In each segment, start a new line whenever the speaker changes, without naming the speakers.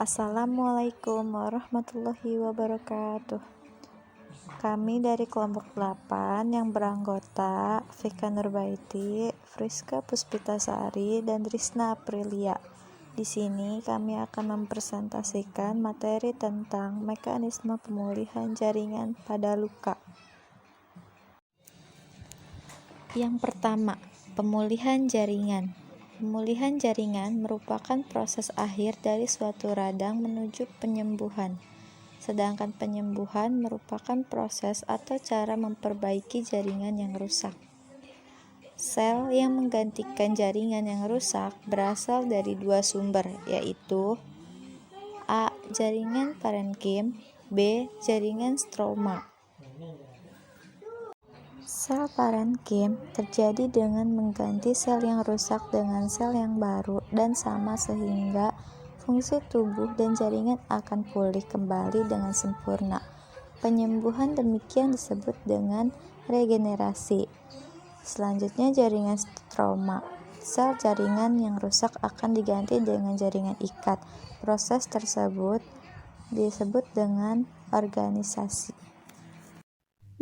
Assalamualaikum warahmatullahi wabarakatuh. Kami dari kelompok 8 yang beranggota Vika Nurbaiti, Friska Puspitasari, dan Trisna Aprilia. Di sini kami akan mempresentasikan materi tentang mekanisme pemulihan jaringan pada luka. Yang pertama, pemulihan jaringan. Pemulihan jaringan merupakan proses akhir dari suatu radang menuju penyembuhan. Sedangkan penyembuhan merupakan proses atau cara memperbaiki jaringan yang rusak. Sel yang menggantikan jaringan yang rusak berasal dari dua sumber, yaitu A. Jaringan parenkim, B. Jaringan stroma. Sel parenkim terjadi dengan mengganti sel yang rusak dengan sel yang baru dan sama sehingga fungsi tubuh dan jaringan akan pulih kembali dengan sempurna. Penyembuhan demikian disebut dengan regenerasi. Selanjutnya jaringan stroma. Sel jaringan yang rusak akan diganti dengan jaringan ikat. Proses tersebut disebut dengan organisasi.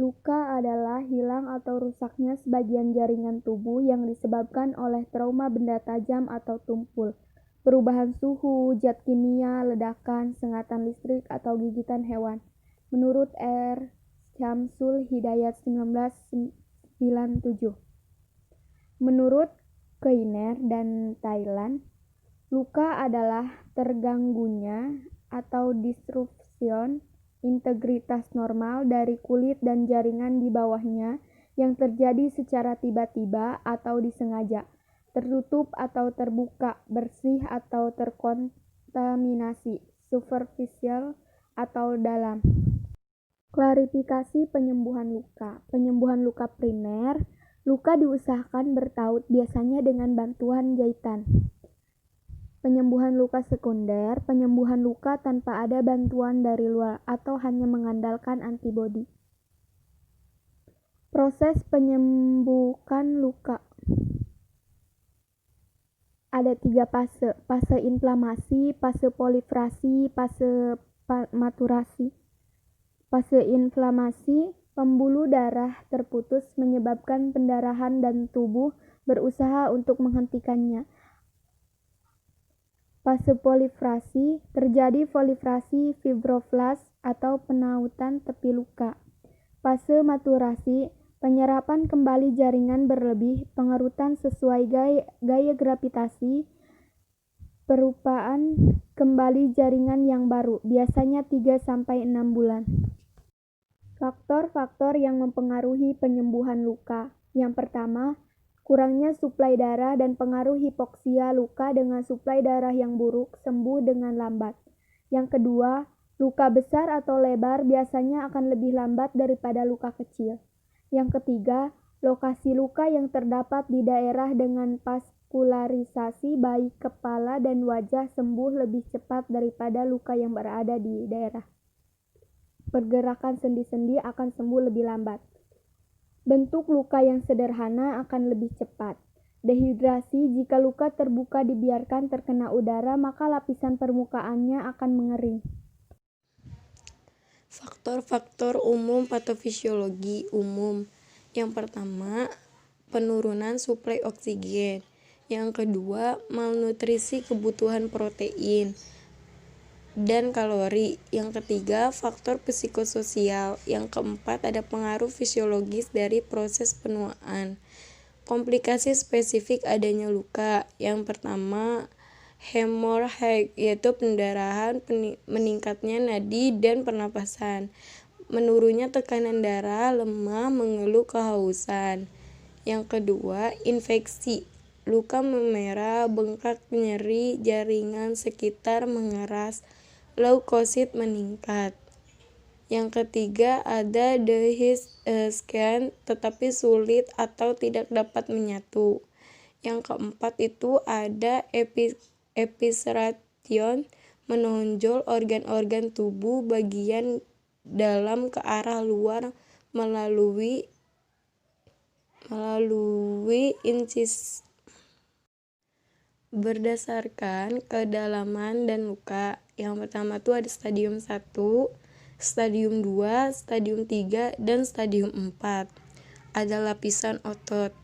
Luka adalah hilang atau rusaknya sebagian jaringan tubuh yang disebabkan oleh trauma benda tajam atau tumpul, perubahan suhu, zat kimia, ledakan, sengatan listrik, atau gigitan hewan. Menurut R. Syamsul Hidayat 1997. Menurut Keiner dan Thailand, luka adalah terganggunya atau disruption integritas normal dari kulit dan jaringan di bawahnya yang terjadi secara tiba-tiba atau disengaja, tertutup atau terbuka, bersih atau terkontaminasi, superficial atau dalam. Klarifikasi penyembuhan luka. Penyembuhan luka primer, luka diusahakan bertaut biasanya dengan bantuan jahitan. Penyembuhan luka sekunder, penyembuhan luka tanpa ada bantuan dari luar atau hanya mengandalkan antibodi. Proses penyembuhan luka. Ada 3 fase, fase inflamasi, fase proliferasi, fase maturasi. Fase inflamasi, pembuluh darah terputus menyebabkan pendarahan dan tubuh berusaha untuk menghentikannya. Fase proliferasi, terjadi proliferasi fibroblas atau penautan tepi luka. Fase maturasi, penyerapan kembali jaringan berlebih, pengerutan sesuai gaya gravitasi, perupaan kembali jaringan yang baru, biasanya 3-6 bulan. Faktor-faktor yang mempengaruhi penyembuhan luka. Yang pertama, kurangnya suplai darah dan pengaruh hipoksia. Luka dengan suplai darah yang buruk sembuh dengan lambat. Yang kedua, luka besar atau lebar biasanya akan lebih lambat daripada luka kecil. Yang ketiga, lokasi luka yang terdapat di daerah dengan vaskularisasi baik kepala dan wajah sembuh lebih cepat daripada luka yang berada di daerah pergerakan sendi-sendi akan sembuh lebih lambat. Bentuk luka yang sederhana akan lebih cepat. Dehidrasi, jika luka terbuka dibiarkan terkena udara, maka lapisan permukaannya akan mengering.
Faktor-faktor umum patofisiologi umum. Yang pertama, penurunan suplai oksigen. Yang kedua, malnutrisi kebutuhan protein dan kalori. Yang ketiga, faktor psikososial. Yang keempat, ada pengaruh fisiologis dari proses penuaan. Komplikasi spesifik adanya luka. Yang pertama, hemorrhage, yaitu pendarahan, meningkatnya nadi dan pernapasan, menurunnya tekanan darah, lemah, mengeluh kehausan. Yang kedua, infeksi, luka memerah, bengkak, nyeri, jaringan sekitar mengeras, leukosit meningkat. Yang ketiga, ada scan tetapi sulit atau tidak dapat menyatu. Yang keempat itu ada episration, menonjol organ-organ tubuh bagian dalam ke arah luar melalui berdasarkan kedalaman dan luka. Yang pertama tuh ada stadium 1, stadium 2, stadium 3, dan stadium 4. Ada lapisan otot.